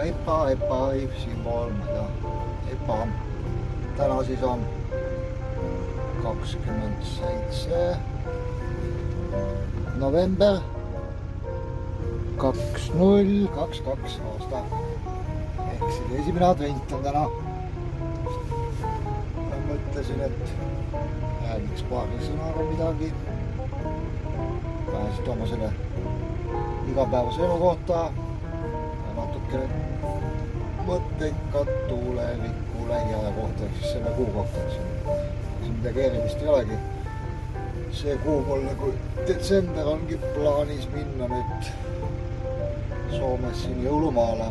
EPA sümbool, EPA. Täna siis on 27. november 2022 aasta. Ehk siis esimene advent on täna. Ma mõtlesin, et räägiks paari sõnaga midagi. Pääsin tooma selle igapäevase elu kohta ja natuke mõtteid ka tuleviku lähiaja kohta, ehk siis selle kuu kohta. Siin midagi erilist ei olegi. See kuu mul nagu detsember ongi plaanis minna nüüd Soomes siin jõulumaale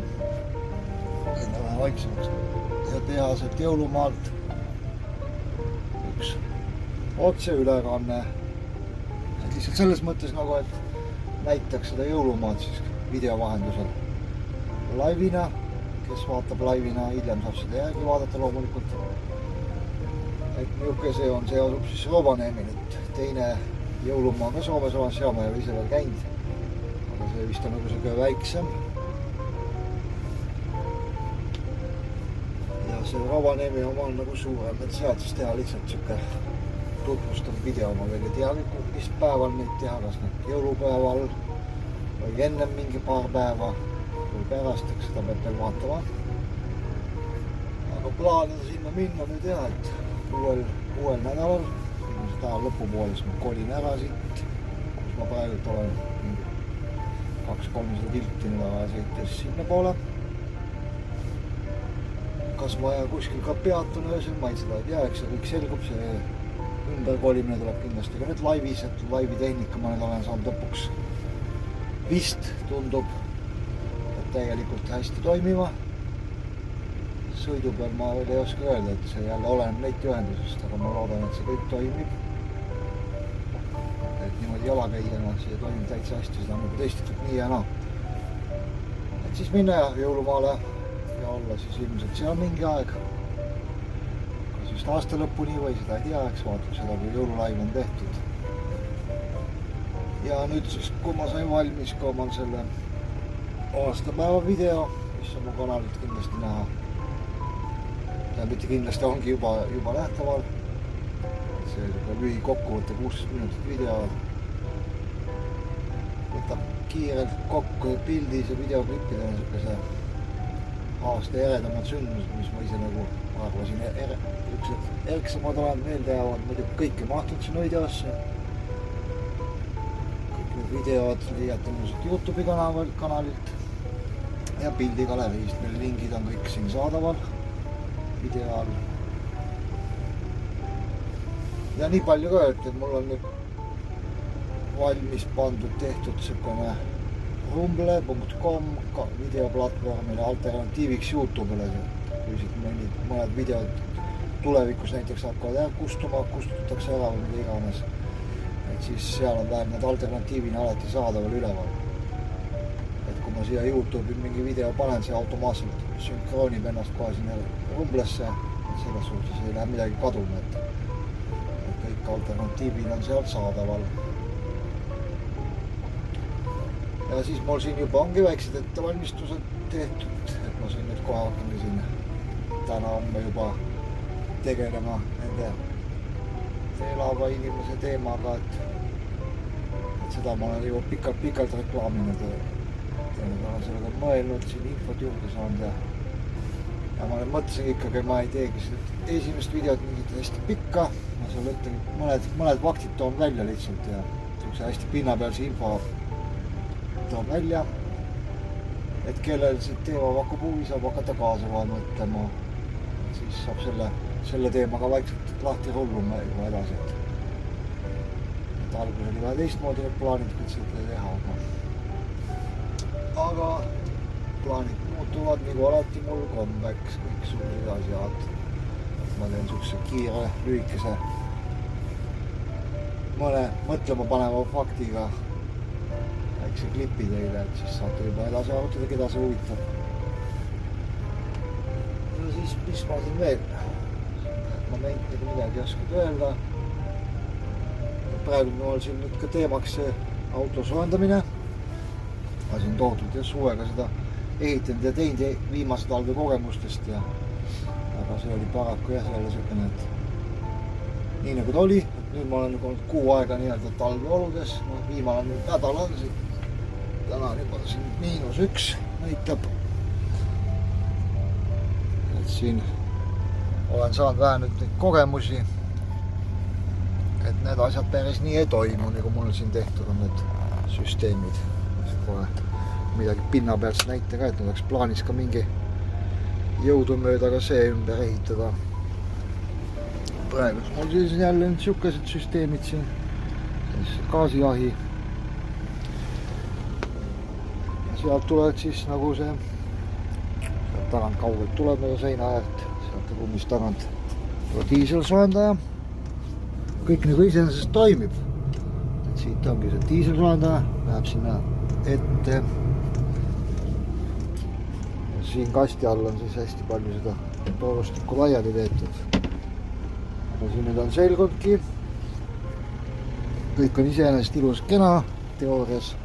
enne vähe vaiksemaks ja teha sealt jõulumaalt üks otseülekanne. Lihtsalt selles mõttes nagu, et näitaks seda jõulumaad siis video vahendusel laivina, kes vaatab laivina, hiljem saab seda järgi vaadata loomulikult. Et niuke see on, see asub siis Rovaniemil, et teine jõulumaa ka Soomes olen, seal ma ei ole ise veel käinud, aga see vist on nagu see väiksem. Ja see Rovaniemi oma on nagu suurem, et sealt siis teha lihtsalt siuke tutvustav video, ma veel ei tea, mis päeval neid teha, kas nüüd jõulupäeval või ennem mingi paar päeva või pärast, eks seda peab veel vaatama. Aga plaanida sinna minna nüüd jah, et uuel nädalal, täna lõpupoole, siis ma kolin ära siit, kus ma praegult olen 200-300 kilti nüüd sõites sinna poole. Kas ma kuskil ka peatun öösel, ma ei seda ei tea, eks see kõik selgub, see ümberkolimine tuleb kindlasti ka nüüd laivis, et laivi tehnika ma nüüd olen saanud lõpuks vist tundub, et täielikult hästi toimima. Sõidu peal ma veel ei oska öelda, et see jälle oleneb netiühendusest, aga ma loodan, et see kõik toimib. Et niimoodi jalakäijana see toimib täitsa hästi, seda on nagu testitud nii ja naa. Et siis minna jõulumaale ja olla siis ilmselt seal mingi aeg. Kas just aasta lõpuni või seda ei tea, eks vaatab seda, kui jõululaiv on tehtud. Ja nüüd siis, kui ma sain valmis ka omal selle aastapäeva video, mis on mu kanalilt kindlasti näha. Ja mitte kindlasti ongi juba nähtaval. See lühi kokkuvõte 16 minutit video. Võtab kiirelt kokku pildis ja videoklippidena niisuguse aasta eredamad sündmused, mis ma ise nagu arvasin niisugused erksamad olen meelde jäävad. Muidugi kõik ei mahtunud sinna videosse. Kõik need videod leiate muuselt YouTube'i kanalilt ja pildigaleriist. Meil lingid on kõik siin saadaval video all. Ja nii palju ka, et mul on nüüd valmis pandud tehtud selline rumble.com videoplatvormile alternatiiviks YouTube'ile. Kui siit mõned videod tulevikus näiteks hakkavad kustutatakse ära või mida iganes. Et siis seal on vähem need alternatiivina alati saadaval üleval. Et kui ma siia YouTube'i mingi video panen, see automaatselt sünkroonib ennast kohe sinna rumblesse. Selles suhtes ei lähe midagi kaduma, et kõik alternatiivina on sealt saadaval. Ja siis mul siin juba ongi väiksed ettevalmistused tehtud, et ma siin nüüd kohe hakkan siin täna homme juba tegelema nende elava inimese teemaga, et seda ma olen juba pikalt reklaaminud ja ma olen sellega mõelnud, siin infot juurde saanud ja ma mõtlesin ikkagi, ma ei teegi esimest videot mingit hästi pikka, ma seal ütlen, mõned faktid toon välja lihtsalt ja hästi pinnapealse info toon välja, et kellel see teema hakkab huvi, saab hakata kaasa mõtlema, siis saab selle teemaga vaikselt lahti rulluma juba edasi. Et algus oli vähe teistmoodi need plaanid, kui seda teha, aga plaanid muutuvad nagu alati mul kombeks, kõik suurid asjad. Ma teen niisuguse kiire, lühikese, mõne mõtlema paneva faktiga väikse klipi teile, et siis saate juba edasi arutada, keda see huvitab. Ja siis, mis ma siin veel? Momentidega midagi ei oskagi öelda. Praegu mul siin nüüd ka teemaks see auto soojendamine. Ma siin toodud ja suvega seda ehitanud ja teinud viimase talve kogemustest ja aga see oli paraku jah jälle niisugune, et nii nagu ta oli, nüüd ma olen olnud kuu aega nii-öelda talveoludes, viimane nädal on siin, täna on juba siin -1 näitab. Et siin olen saanud vähe nüüd neid kogemusi, et need asjad päris nii ei toimu, nagu mul siin tehtud on need süsteemid. Kohe midagi pinna pealt näita ka, et nüüd oleks plaanis ka mingi jõudumööda ka see ümber ehitada. Praegu mul siis jälle niisugused süsteemid siin, gaasijahi. Ja sealt tuleb siis nagu see, sealt tagant kaugelt tuleb nagu seina äärt, sealt ruumist tagant diiselsoojendaja. Kõik nagu iseenesest toimib. Et siit ongi see diiselsoojendaja, läheb sinna ette. Siin kasti all on siis hästi palju seda toorustikku laiali tehtud. Aga siin nüüd on selgundki. Kõik on iseenesest ilus kena teoorias.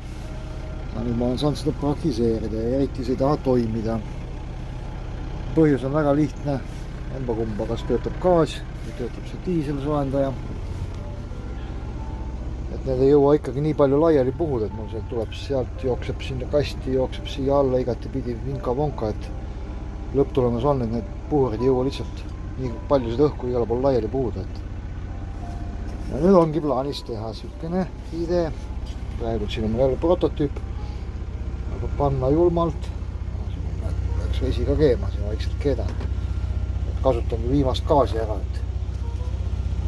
Aga nüüd ma olen saanud seda praktiseerida ja eriti see ei taha toimida. Põhjus on väga lihtne. Emba-kumba, kas töötab gaas või töötab see diiselsoojendaja. Et need ei jõua ikkagi nii palju laiali puhuda, et mul tuleb sealt, jookseb sinna kasti, jookseb siia alla igati pidi vinka-vonka, et lõpptulemus on, et need puhurid ei jõua lihtsalt nii palju seda õhku igale pool laiali puhuda. Ja nüüd ongi plaanis teha niisugune idee. Praegu siin on jälle prototüüp, aga panna julmalt. Läks vesi ka keema, siin vaikselt keedan. Kasutangi viimast gaasi ära, et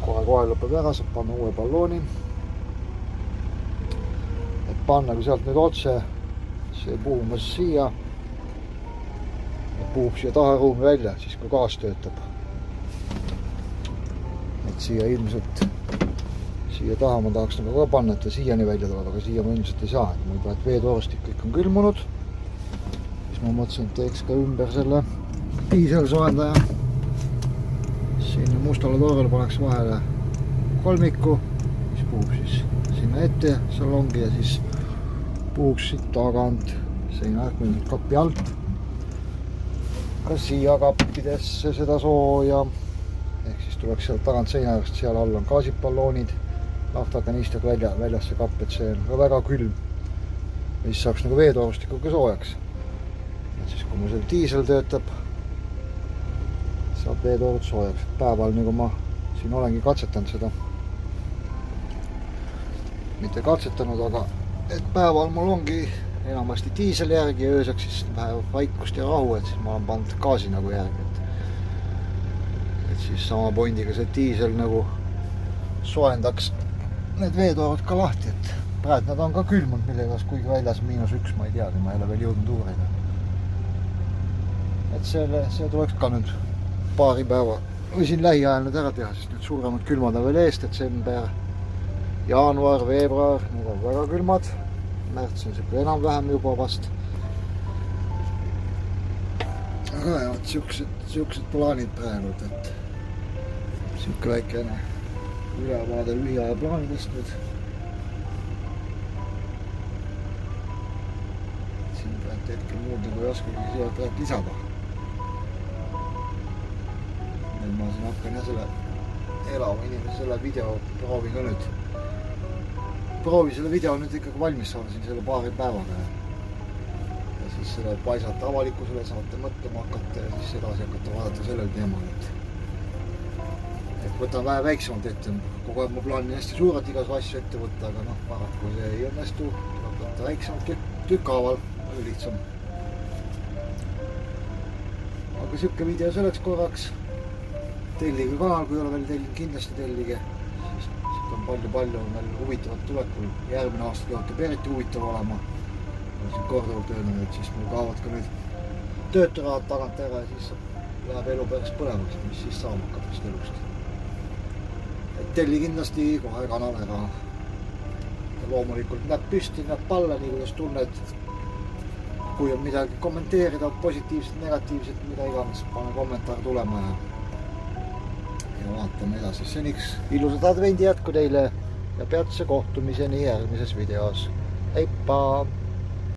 kohe lõpeb ära, saab panna uue ballooni. Panna kui sealt nüüd otse see puhumas siia ja puhub siia taharuumi välja, siis kui gaas töötab. Et siia ilmselt, siia taha ma tahaks nagu ka panna, et ta siiani välja tuleb, aga siia ma ilmselt ei saa. Muidu, et veetoorustik kõik on külmunud, siis ma mõtlesin, et teeks ka ümber selle diiselsoojendaja. Sinna mustale toorele paneks vahele kolmiku, mis puhub siis sinna ette salongi ja siis puhuks siit tagant seina äärtmeliselt kapi alt. Ka siia kappidesse seda sooja. Ehk siis tuleks sealt tagant seina äärest, seal all on gaasipalloonid, naftakanister väljas see kapp, et see on ka väga külm. Mis saaks nagu veetoorustikuga soojaks. Et siis kui mul seal diisel töötab, saab veetoorud soojaks. Päeval nagu ma siin olengi katsetanud seda. Mitte katsetanud, aga et päeval mul ongi enamasti diisel järgi ja ööseks siis vähe vaikust ja rahu, et siis ma olen pannud gaasi nagu järgi. Et siis sama poindiga see diisel nagu soojendaks need veetoorud ka lahti, et praegu nad on ka külmunud millegas, kuigi väljas -1, ma ei teagi, ma ei ole veel jõudnud uurida. Et see tuleks ka nüüd paari päeva või siin lähiajal nüüd ära teha, sest nüüd suuremad külmad on veel eest, detsember, jaanuar, veebruar, need on väga külmad. Märts on siuke enam-vähem juba vast. Aga jah, siuksed plaanid praegu, et siuke väikene ülevaade lühiaja plaanidest nüüd. Siin praegu hetkel muud nagu ei oskagi siia praegu lisada. Nüüd ma siin hakkan jah selle elava inimese selle video proovin ka nüüd. Proovi selle video nüüd ikkagi valmis saada siin selle paari päevaga. Ja siis seda paisata avalikkusele, saate mõtlema hakata ja siis edasi hakata vaadata sellel teemal. Et võtan vähe väiksemalt ette. Kogu aeg ma plaanin hästi suurelt igas asju ette võtta, aga noh, paraku see ei õnnestu. Tuleb võtta väiksemalt tükkaaval, oli lihtsam. Aga siuke video selleks korraks. Tellige kanal, kui ei ole veel tellinud, kindlasti tellige. On palju on veel huvitavat tulekul. Järgmine aasta töötab eriti huvitav olema. Olen siin korduvalt öelnud, et siis mul kaovad ka nüüd tööturahad tagant ära ja siis läheb elu päris põlevaks, mis siis saama hakkab vist elust. Et telli kindlasti kohe kanal ära. Ja loomulikult näeb püsti, näeb palla, nii kuidas tunned. Kui on midagi kommenteerida, positiivset, negatiivset, mida iganes, pane kommentaar tulema ja vaatame edasi. Seniks ilusad advendi jätku teile ja peatse kohtumiseni järgmises videos. Heippa!